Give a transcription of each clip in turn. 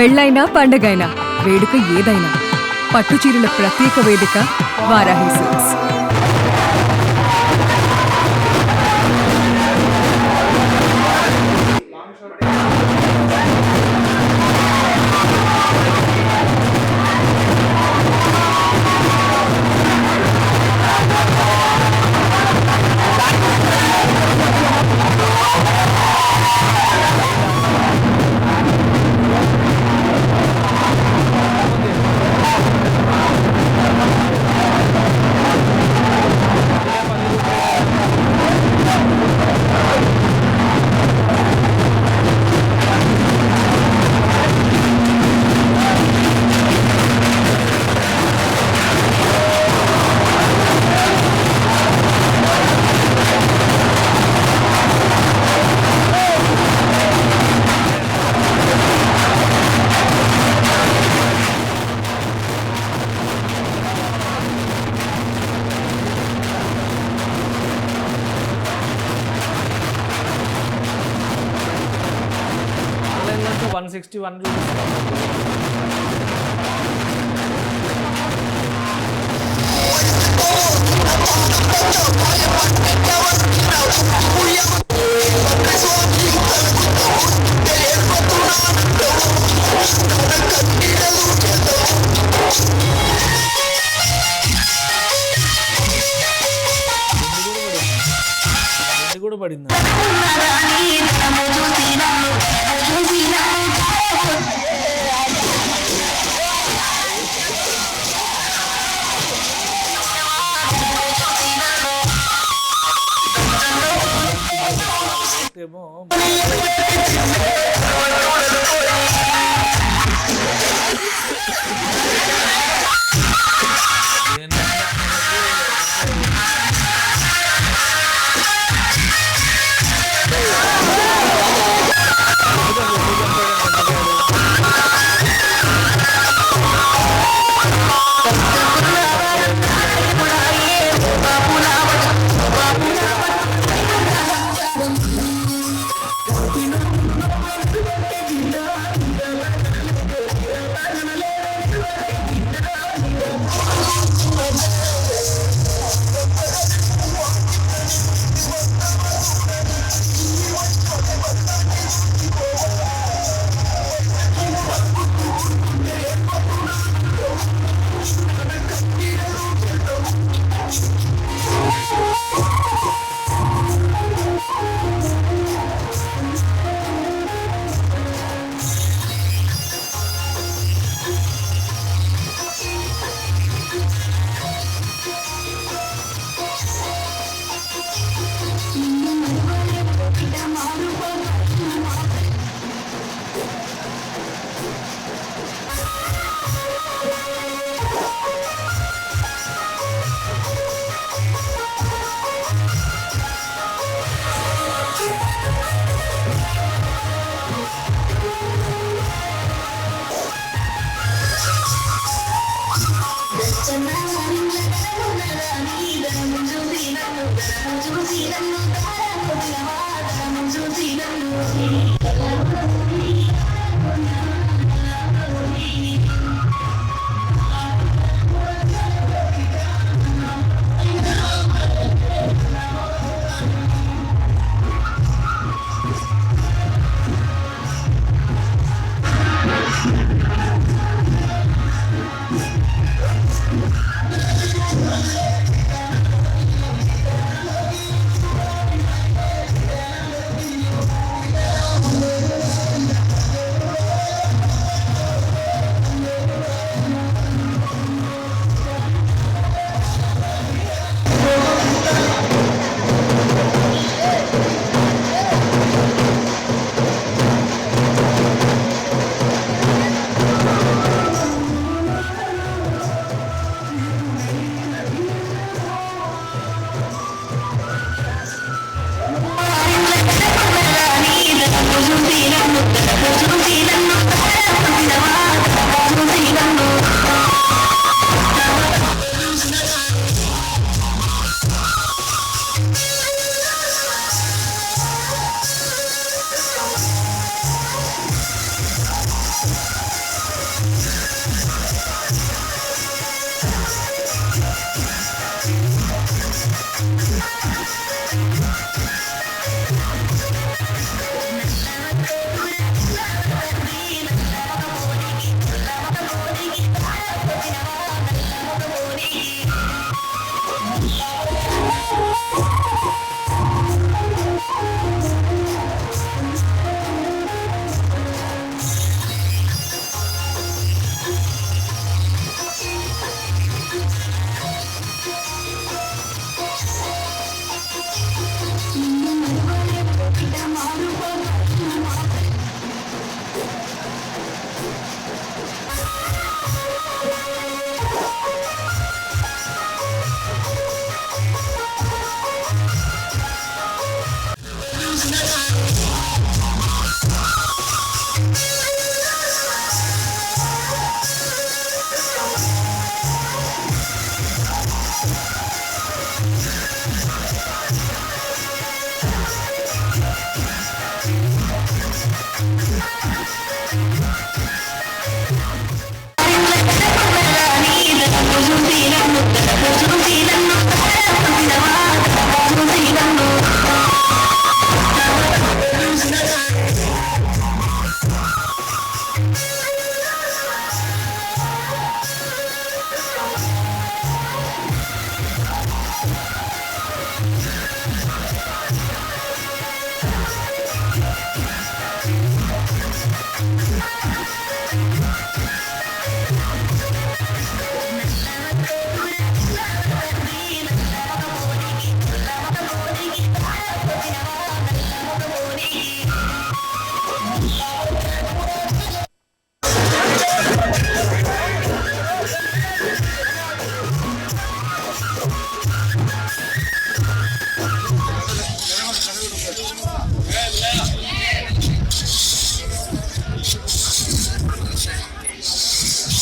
పెళ్ళైనా పండగైనా వేడుక ఏదైనా పట్టుచీరల ప్రత్యేక వేదిక వారాహి సిల్క్స్. ఆన్లైన్లో 161 చూపిస్తాం. కూడా పడింది. ఏమో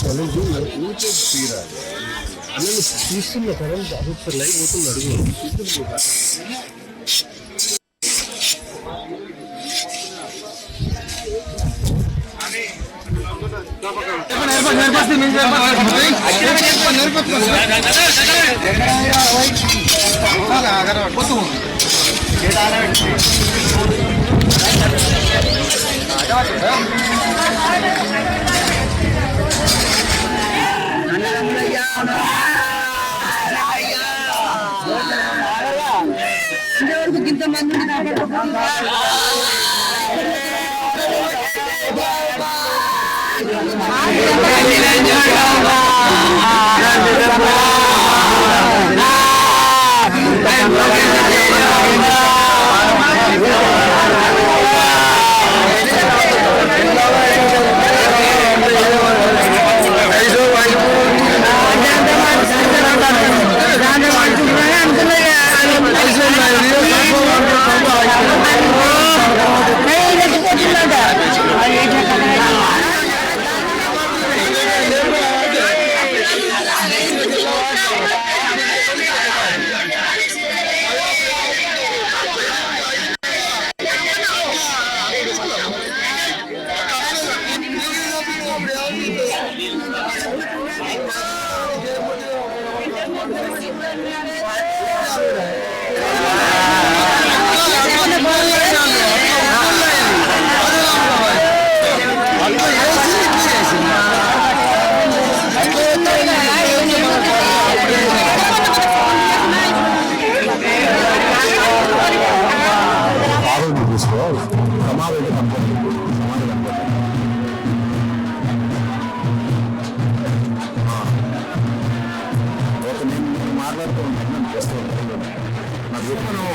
ఛాలెంజ్ ఊరికే తీరాలి అన్నది తీసుకున్న కరెంట్ అదొక లైవ్ పోతుంది అడుగు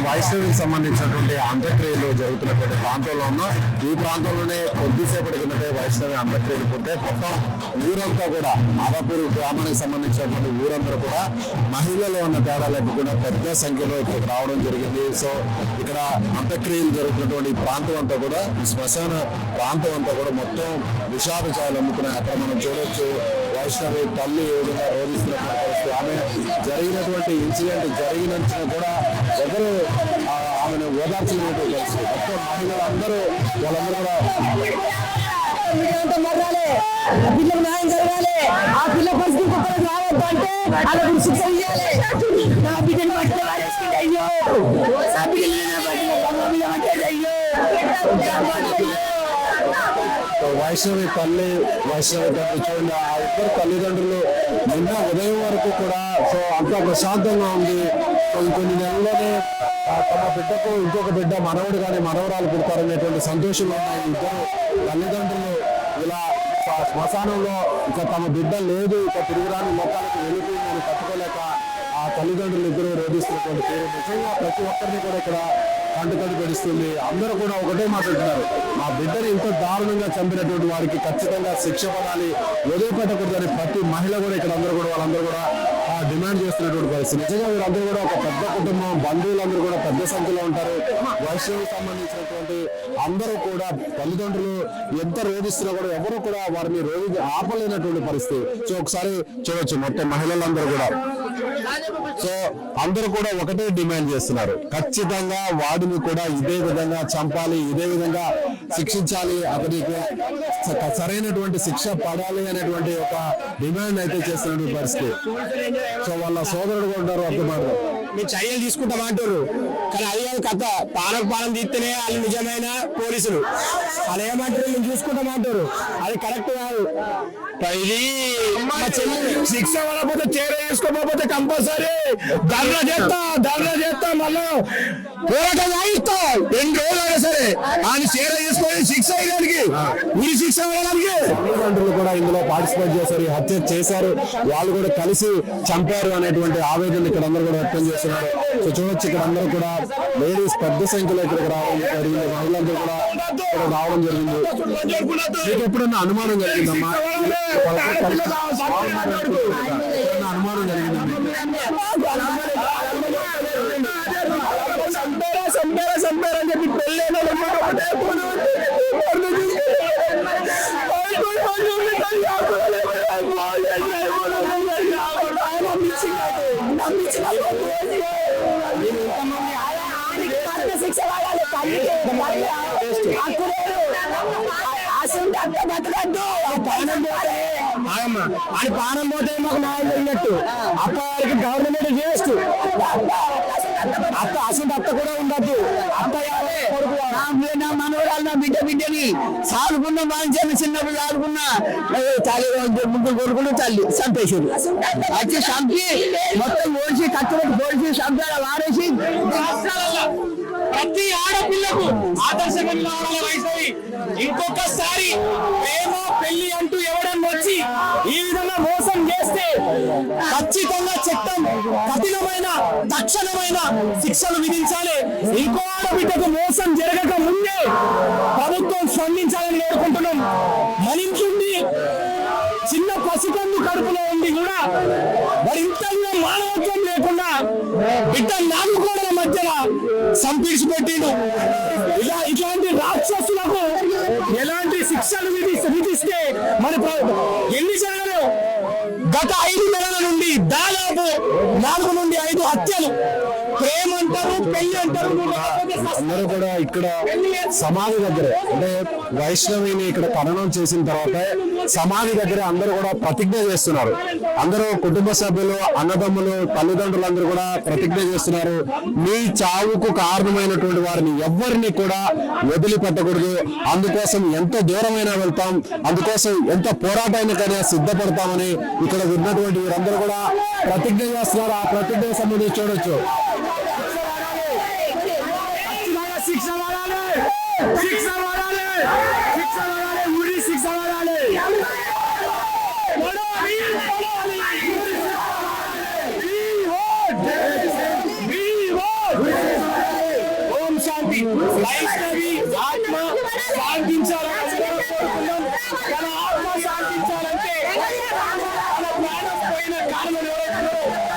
వైష్ణవికి సంబంధించినటువంటి అంత్యక్రియలు జరుగుతున్నటువంటి ప్రాంతంలో ఉన్న ఈ ప్రాంతంలోనే కొద్దిసేపటి కిందటే వైష్ణవి అంత్యక్రియలు పుట్టే మొత్తం ఊరంతా కూడా మాదాపూర్ గ్రామానికి సంబంధించినటువంటి ఊరందరూ కూడా మహిళలు ఉన్న తేడా లేకుండా పెద్ద సంఖ్యలో ఇక్కడికి రావడం జరిగింది. సో ఇక్కడ అంత్యక్రియలు జరుగుతున్నటువంటి ప్రాంతం అంతా కూడా శ్మశాన ప్రాంతం అంతా కూడా మొత్తం విషాద ఛాయలు అమ్ముకున్నాయి. అక్కడ మనం చూడొచ్చు వైష్ణవి తల్లి ఏ విధంగా రోధిస్తున్నటువంటి పరిస్థితి. ఆమె జరిగినటువంటి ఇన్సిడెంట్ జరిగినందుకు కూడా ఎవరు ఆమెను ఓదార్చినటువంటి పరిస్థితి. మొత్తం మహిళలందరూ వాళ్ళందరూ కూడా మర్రాలి, ఆ పిల్లలకు న్యాయం జరగాలి, ఆ పిల్ల పరిస్థితి రావద్దు అంటే వాళ్ళకు శిక్ష ఇవ్వాలి. నా బిడ్డను పట్టే వారేసుకుంటే అయ్యో, నా బిడ్డలు అయ్యో. వైష్ణవి తల్లి వైష్ణవి తండ్రి చూడండి, ఆ ఇద్దరు తల్లిదండ్రులు నిన్న ఉదయం వరకు కూడా సో అంత ప్రశాంతంగా ఉంది. కొన్ని నెలల్లోనే తమ బిడ్డకు ఇంకొక బిడ్డ మనవడు కానీ మనవరాలు పుడతారనేటువంటి సంతోషంలో ఉన్నాయి ఇద్దరు తల్లిదండ్రులు. ఇలా శ్మశానంలో ఇక తమ బిడ్డ లేదు, ఇక తిరుగురాని లోకాలకు వెళ్ళిపోయిందని తట్టుకోలేక ఆ తల్లిదండ్రులు ఇద్దరు రోధిస్తున్నటువంటి పేరు నిజంగా ప్రతి ఒక్కరిని కూడా ఇక్కడ కంటకడి పెడుస్తుంది. అందరూ కూడా ఒకటే మాట్లాడుతున్నారు, మా బిడ్డని ఇంత దారుణంగా చంపినటువంటి వారికి ఖచ్చితంగా శిక్ష పడాలి, వదిలిపెట్టకూడదని ప్రతి మహిళ కూడా ఇక్కడ అందరూ కూడా వాళ్ళందరూ కూడా డిమాండ్ చేస్తున్నటువంటి పరిస్థితి. నిజంగా వీరందరూ కూడా ఒక పెద్ద కుటుంబం, బంధువులందరూ కూడా పెద్ద సంఖ్యలో ఉంటారు. వైష్ణవికి సంబంధించినటువంటి అందరూ కూడా తల్లిదండ్రులు ఎంత రోధిస్తున్నా కూడా ఎవరు కూడా వారిని రోగి ఆపలేనటువంటి పరిస్థితి. సో ఒకసారి చూడొచ్చు మొత్తం మహిళలందరూ కూడా సో అందరూ కూడా ఒకటే డిమాండ్ చేస్తున్నారు, ఖచ్చితంగా వాడిని కూడా ఇదే విధంగా చంపాలి, ఇదే విధంగా శిక్షించాలి, అతనికి సరైనటువంటి శిక్ష పడాలి అనేటువంటి ఒక డిమాండ్ అయితే చేస్తున్నటువంటి పరిస్థితి. సో వాళ్ళ సోదరుడు కూడా ఉంటారు, అర్థమాడు మీరు చర్యలు తీసుకుంటామంటారు కానీ అదే కథ పానం తీస్తేనే వాళ్ళు నిజమైన పోలీసులు. వాళ్ళు ఏమంటారు మేము చూసుకుంటామంటారు, అది కరెక్ట్ కాదు. ఇది శిక్ష పడకపోతే చర్య తీసుకోకపోతే కంపల్సరీ ధర్నా చేస్తా మళ్ళీ పోరాటం సాగిస్తా. 2 రోజులు అయినా సరే ఆయన చర్య తీసుకొని శిక్ష అయ్యడానికి ఉరి శిక్ష వేయడానికి తల్లిదండ్రులు కూడా ఇందులో పార్టిసిపేట్ చేశారు, హత్య చేశారు, వాళ్ళు కూడా కలిసి చంపారు అనేటువంటి ఆవేదన ఇక్కడ అందరూ కూడా వ్యక్తం చేస్తున్నారు. సో చూడొచ్చు ఇక్కడ అందరూ కూడా లేడీస్ పెద్ద సంఖ్యలో ఇక్కడికి రావడం జరిగింది, మహిళలందరూ కూడా ఇక్కడ రావడం జరిగింది. మీకు ఎప్పుడన్నా అనుమానం కలిగిందమ్మా? అనుమానం జరిగిందమ్మా? సంపారని చెప్పి పెళ్ళైనా శిక్ష పడాలి అసలు అంత బతకద్దు అది పానం పోతే మాకు న్యాయం జరిగినట్టు అప్పటికి గవర్నమెంట్ చేస్తూ అత్త అసలు అత్త కూడా ఉండద్దు అత్త నా మనవరాలు నా బిడ్డని సాదుకున్న మాంచాన్ని చిన్నప్పుడు సాదుకున్న తల్లి ముగ్గురు కొడుకులు తల్లి చంపేసారు వచ్చి చంపి మొత్తం పోసి కట్టుబడి పోసి చంపాల వారేసి ప్రతి ఆడపిల్లకు ఆదర్శంగా వయసు ఇంకొకసారి ప్రేమ పెళ్లి అంటూ ఎవడన్నా వచ్చి ఈ విధంగా మోసం చేస్తే ఖచ్చితంగా చట్టం కఠినమైన తక్షణమైన శిక్షలు విధించాలి. ఇంకో ఆడబిడ్డకు మోసం జరగక ముందే ప్రభుత్వం స్పందించాలని కోరుకుంటున్నాం. మనించుండి చిన్న పసికందు కడుపులో ఉండి కూడా మరి ఇంతగా మానవత్వం లేకుండా బిడ్డ నాలుగోడల మధ్యన సంపీడ్చిపెట్టిండు. ఇట్లాంటి రాక్షసులకు ఎలాంటి శిక్షలు విధిస్తే మన ఎన్ని జరగలేవు. గత 5 నెలల నుండి దాదాపు 4 నుండి 5 హత్యలు. ప్రేమ అంటారు, పెళ్లి అంటారు. అందరూ కూడా ఇక్కడ సమాధి దగ్గర అంటే వైష్ణవిని ఇక్కడ ఖననం చేసిన తర్వాత సమాధి దగ్గర అందరూ కూడా ప్రతిజ్ఞ చేస్తున్నారు. అందరూ కుటుంబ సభ్యులు, అన్నదమ్ములు, తల్లిదండ్రులు అందరూ కూడా ప్రతిజ్ఞ చేస్తున్నారు. మీ చావుకు కారణమైనటువంటి వారిని ఎవరిని కూడా వదిలిపెట్టకూడదు. అందుకోసం ఎంత దూరమైనా వెళ్తాం, అందుకోసం ఎంత పోరాటానికైనా సిద్ధపడతామని ఇక్కడ ఉన్నటువంటి వీరందరూ కూడా ప్రతిజ్ఞ చేస్తున్నారు. ఆ ప్రతిజ్ఞకు సంబంధించి చూడొచ్చు. శిక్ష పడాలి, శిక్ష పడాలి, శిక్ష పడాలి, ఉరి శిక్ష పడాలి. ఓం శాంతి. వైష్ణవి ఆత్మ శాంతించాలని కోరుకుంటున్నాం. తన ఆత్మ శాంతించాలంటే తన ప్రాణం పోయిన కారణం ఎవరైతే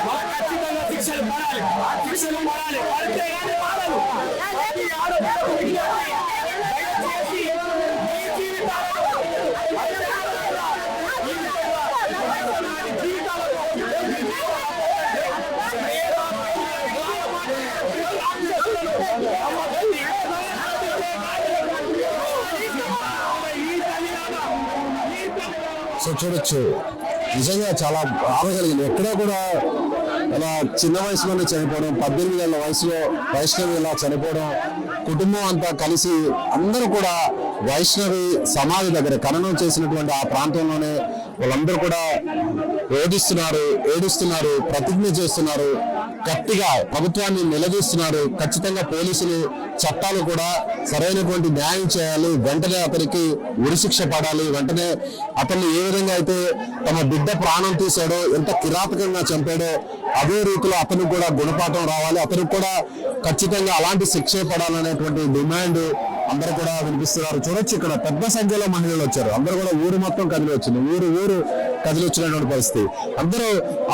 వాళ్ళకి ఖచ్చితంగా శిక్షలు పడాలి, శిక్షలు పడాలి. పడితే కానీ మారదు. ప్రతి ఆడపిల్లకు దయచేసి మీ జీవితాలను సో చూడొచ్చు, నిజంగా చాలా బాధ కలిగింది. ఎక్కడా కూడా ఇలా చిన్న వయసులోనే చనిపోవడం, 18 ఏళ్ల వయసులో వైష్ణవి ఇలా చనిపోవడం, కుటుంబం అంతా కలిసి అందరూ కూడా వైష్ణవి సమాధి దగ్గర ఖననం చేసినటువంటి ఆ ప్రాంతంలోనే వాళ్ళందరూ కూడా ఏడుస్తున్నారు, ప్రతిజ్ఞ చేస్తున్నారు, గట్టిగా ప్రభుత్వాన్ని నిలదీస్తున్నారు. ఖచ్చితంగా పోలీసులు చట్టాలు కూడా సరైనటువంటి న్యాయం చేయాలి, వెంటనే అతనికి ఉరిశిక్ష పడాలి, వెంటనే అతన్ని ఏ విధంగా అయితే తమ బిడ్డ ప్రాణం తీశాడో, ఎంత కిరాతకంగా చంపాడో అదే రీతిలో అతనికి కూడా గుణపాఠం రావాలి, అతనికి కూడా ఖచ్చితంగా అలాంటి శిక్ష పడాలనేటువంటి డిమాండ్ అందరూ కూడా వినిపిస్తున్నారు. చూడొచ్చు, ఇక్కడ పెద్ద సంఖ్యలో మహిళలు వచ్చారు. అందరూ కూడా ఊరు మొత్తం కదిలి వచ్చింది, ఊరు కదిలి వచ్చినటువంటి పరిస్థితి.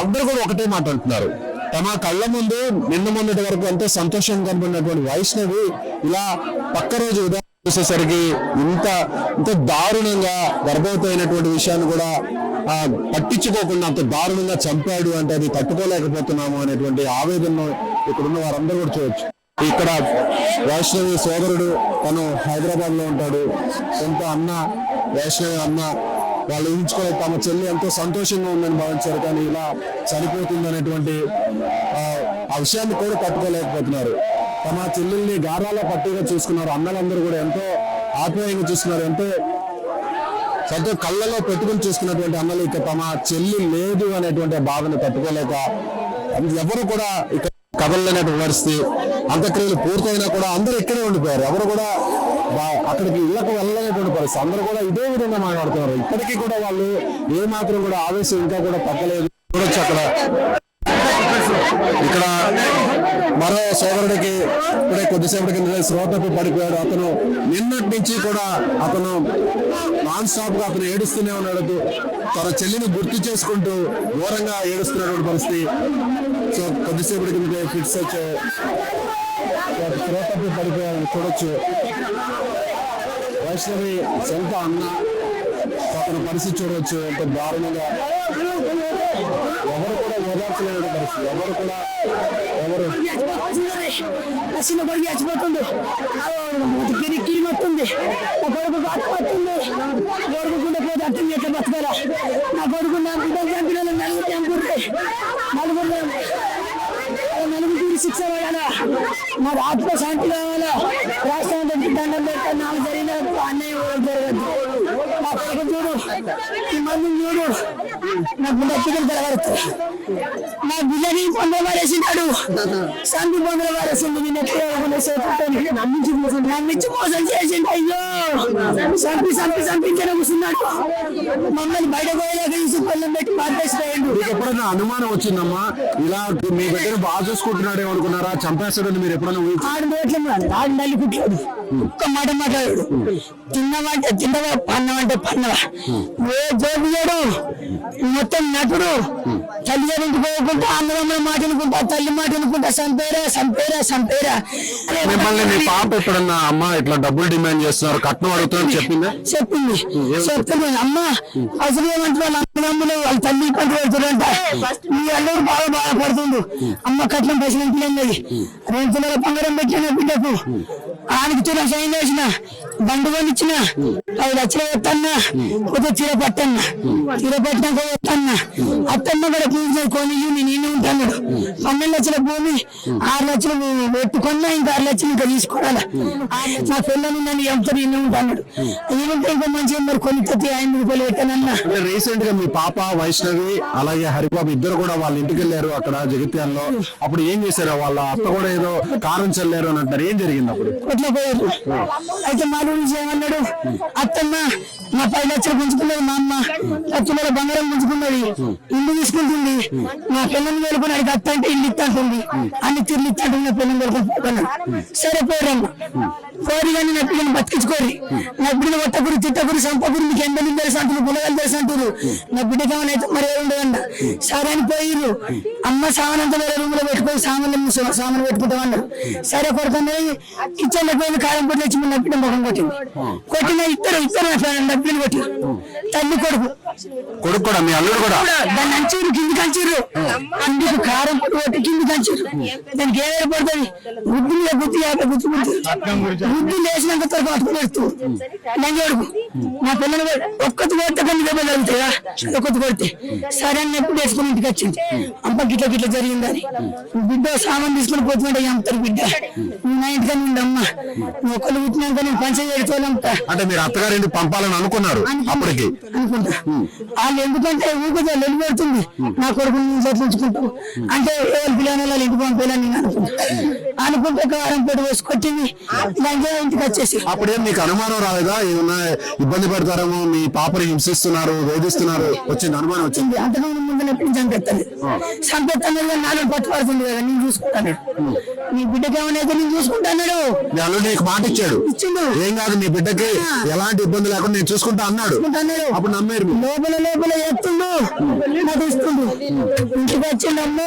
అందరూ కూడా ఒకటే మాట అంటున్నారు. తమ కళ్ళ ముందు నిన్న మొన్నటి వరకు ఎంతో సంతోషంగా కనబడినటువంటి వైష్ణవి ఇలా పక్క రోజు ఉదయం చూసేసరికి ఇంత దారుణంగా గర్భవతి అయినటువంటి విషయాన్ని కూడా పట్టించుకోకుండా అంత దారుణంగా చంపాడు అంటే అది తట్టుకోలేకపోతున్నాము అనేటువంటి ఆవేదనను ఇక్కడున్న వారందరూ కూడా చూడొచ్చు. ఇక్కడ వైష్ణవి సోదరుడు తను హైదరాబాద్ లో ఉంటాడు, సొంత అన్న వైష్ణవి అన్న వాళ్ళు ఊహించుకోలేదు. తమ చెల్లి ఎంతో సంతోషంగా ఉందని భావించారు, కానీ ఇలా చనిపోతుంది అనేటువంటి ఆ విషయాన్ని కూడా తట్టుకోలేకపోతున్నారు. తమ చెల్లెల్ని గారాల పట్టిగా చూసుకున్నారు. అన్నలందరూ కూడా ఎంతో ఆత్మీయంగా చూసుకున్నారు, ఎంతో కళ్ళలో పెట్టుకుని చూసుకున్నటువంటి అన్నలు ఇక తమ చెల్లి లేదు అనేటువంటి బాధను తట్టుకోలేక ఎవరు కూడా ఇక కదలలేనటువంటి పరిస్థితి. అంత్యక్రియలు పూర్తయినా కూడా అందరూ ఇక్కడే ఉండిపోయారు. ఎవరు కూడా అక్కడికి ఇళ్లకు వెళ్ళలేనటువంటి పరిస్థితి. అందరూ కూడా ఇదే విధంగా మాట్లాడుతున్నారు. ఇప్పటికీ కూడా వాళ్ళు ఏ మాత్రం కూడా ఆవేశం ఇంకా కూడా తగ్గలేదు. చూడొచ్చు, ఇక్కడ మరో సోదరుడికి ఇప్పుడే కొద్దిసేపటి కింద శ్రోతకు పడిపోయాడు. అతను నిన్నటి నుంచి కూడా అతను నాన్ స్టాప్ గా అతను ఏడుస్తూనే ఉన్నాడు. తన చెల్లిని గుర్తు చేసుకుంటూ ఘోరంగా ఏడుస్తున్నటువంటి పరిస్థితి. సో కొద్దిసేపటి కింద ఫిట్స్ వచ్చే శ్రోతకు పడిపోయాడు. చూడొచ్చు, వైష్ణవి సొంత అన్న ఇక్కడ పరిస్థితి చూడవచ్చు ఎంత దారుణంగా ఎవరు కూడా ఓదార్చలేని పరిస్థితి ఎవరు నా చిన్న కొడుకు చచ్చిపోతుంది కిరి వస్తుంది నా కొడుకు బాధ పడుతుంది కొడుకుంటే పోతే అర్థం ఎట్లా బతకాలా నా కొడుకు నా బిడ్డలు చంపిన నలుగురు శిక్ష పడాలా నాకు ఆత్మ శాంతి కావాలా రాష్ట్రం దండం పెట్టా నాకు జరిగిన అన్యాయం జరగదు నా కొడుకు చూడు ఈ మందిని చూడు నా బిడ్డ పిల్లలు తెలవరుతుంది నా బిడ్డని పొందలు వారేసినాడు శాంతి పొందలు వారేసింది నేను నమ్మించి మోసం చేసిండు అయ్యో చంపించడం కూర్చున్నాడు మమ్మల్ని బయట పోయేలాగా తీసి పళ్ళం పెట్టి మార్చేసినాడు. మీకు ఎప్పుడైనా అనుమానం వచ్చిందమ్మా ఇలా మీ దగ్గర బాగా చూసుకుంటున్నాడే అనుకున్నారా చంపేస్తాడని మీరు ఎప్పుడైనా ఆడు నోట్లేదు ఆడు నల్లి కుట్టాడు ఒక్క మాట మాట్లాడాడు తిన్నవా పన్నవా ఏ జోబియాడు మొత్తం నటుడు తల్లిదండ్రులకు పోకుండా అన్నదమ్ముల మాట అనుకుంటా తల్లి మాట అనుకుంటా సంపేరా మిమ్మల్ని మీ పాప ఎప్పుడన్నా అమ్మ ఇట్లా డబ్బులు డిమాండ్ చేస్తున్నారు కట్నం అడుగుతున్నారు చెప్పింది అమ్మ అసలు ఏమంటున్నారు అన్నదమ్ములు వాళ్ళ తల్లి పంట పెడుతున్నారంట మీ అల్లూరు బాధపడుతుండు అమ్మ కట్నం పైసలు ఇంటిది 2 తులాల బంగారం పెట్టిన బిడ్డకు ఆయనకి తూర సైన్ వేసిన బండు కొనిచ్చిన 5 లక్షలు వద్దన్నా కొద్దిగా చీర పట్టినాక వద్దన్నా అత్తమ్మ కూడా పూజ కొని నేను ఉంటాను 12 లక్షల భూమి 6 లక్షలు పెట్టుకున్నా ఇంకా 6 లక్షలు ఇంకా తీసుకోవాలా నా పిల్లలు నన్ను ఎంత నేను ఉంటాను ఏమంటే ఇంకా మంచిగా మరి కొన్ని 5 రూపాయలు పెట్టానన్నా. రీసెంట్ గా మీ పాప వైష్ణవి అలాగే హరిబాబు ఇద్దరు కూడా వాళ్ళ ఇంటికి వెళ్ళారు అక్కడ జగిత్యాలలో అప్పుడు ఏం చేశారు వాళ్ళ అత్త కూడా ఏదో కారం చల్లారు అని అంటారు ఏం జరిగింది అప్పుడు కొట్లా పోయారు అయితే మా గురించి ఏమన్నాడు అత్తమ్మ నా 10 లక్షలు పుంజుకున్నది మా అమ్మ 10 తులాల బంగారం పుంజుకున్నది ఇల్లు తీసుకుంటుంది నా పిల్లల్ని వేలుకొని అడిగి అత్త అంటే ఇల్లు ఇస్తాంటుంది అన్ని తిర్లు ఇస్తాంటుంది నా పిల్లల్ని వేలుకొని సరే పోరమ్మ పోరి కానీ నా పిల్లల్ని బతికించుకోరి నా బిడ్డను ఒట్టకురి తిట్టకురి సంపకురి మీకు ఎండలు తెలుసు అంటారు గుణగాలు తెలుసు అంటారు నా బిడ్డకి ఏమైనా అయితే మరి ఉండదంట సరే అని పోయిర్రు అమ్మ సామానంతా వేరే రూమ్ లో పెట్టుకొని సామాన్ పెట్టుకుంటామన్నారు సరే కొడుకున్నది కిచెన్ పోయింది కారం పొట్టి వచ్చి నా బిడ్డ ముఖం కొట్టిన ఇద్దరు నా బిడ్డలు కొట్టి తల్లి కొడుకు కూడా మీ అల్లుడు కూడా దాన్ని అంచూరు కింది కంచూరు కిందికి కారం పొట్టు కొట్టి కింది కంచూరు దానికి ఏమైనా పడుతుంది బుద్ధి మీద బుద్ధి లేచినాక త్వరగా పట్టుకునేస్తూ లంగేడుకు నా పిల్లలు ఒక్కటి కొడితే కొన్ని దెబ్బలు జరుగుతాయా ఒక్కటి కొడితే సరే అని ఎప్పుడు వేసుకుని ఇంటికి వచ్చింది అమ్మ గిట్ల జరిగిందని బిడ్డ సామాన్ తీసుకుని పోతుంటే అమ్ముతారు బిడ్డ నా ఇంటికని ఉండి అమ్మ ఒకళ్ళు పుట్టినాక నేను పంచాయతీ పెడుతోనంతా అంటే మీరు అత్తగారింటి పంపాలని అనుకున్నారు అప్పటికి అనుకుంటా వాళ్ళు ఎందుకంటే ఊపితే వెళ్ళిపెడుతుంది నా కొడుకు ఉంచుకుంటాం అంటే ఎవరు పిల్లలు వాళ్ళు ఇంటికి పంపేయాలని నేను అనుకుంటే కారం పెట్టి వేసి కొట్టింది దానికి ఇంటికి వచ్చేసి అప్పుడేం మీకు అనుమానం రాలేదా ఏమన్నా ఇబ్బంది పడతారేమో మీ పాపని హింసిస్తున్నారు వేధిస్తున్నారు వచ్చింది అనుమానం వచ్చింది అంతకన్నా ముందు ఎప్పుడు చంపేస్తాను నాలుగు పట్టుపడుతుంది కదా నేను చూసుకుంటాను నీ బిడ్డకి ఏమైనా నేను చూసుకుంటాను మీ అల్లుడు నీకు మాట ఇచ్చాడు ఏం కాదు నీ బిడ్డకి ఎలాంటి ఇబ్బంది లేకుండా నేను చూసుకుంటా అన్నాడు అప్పుడు నమ్మారు లోపల ఎత్తుండు నటిస్తుండు ఇంటికి వచ్చిండు అమ్మ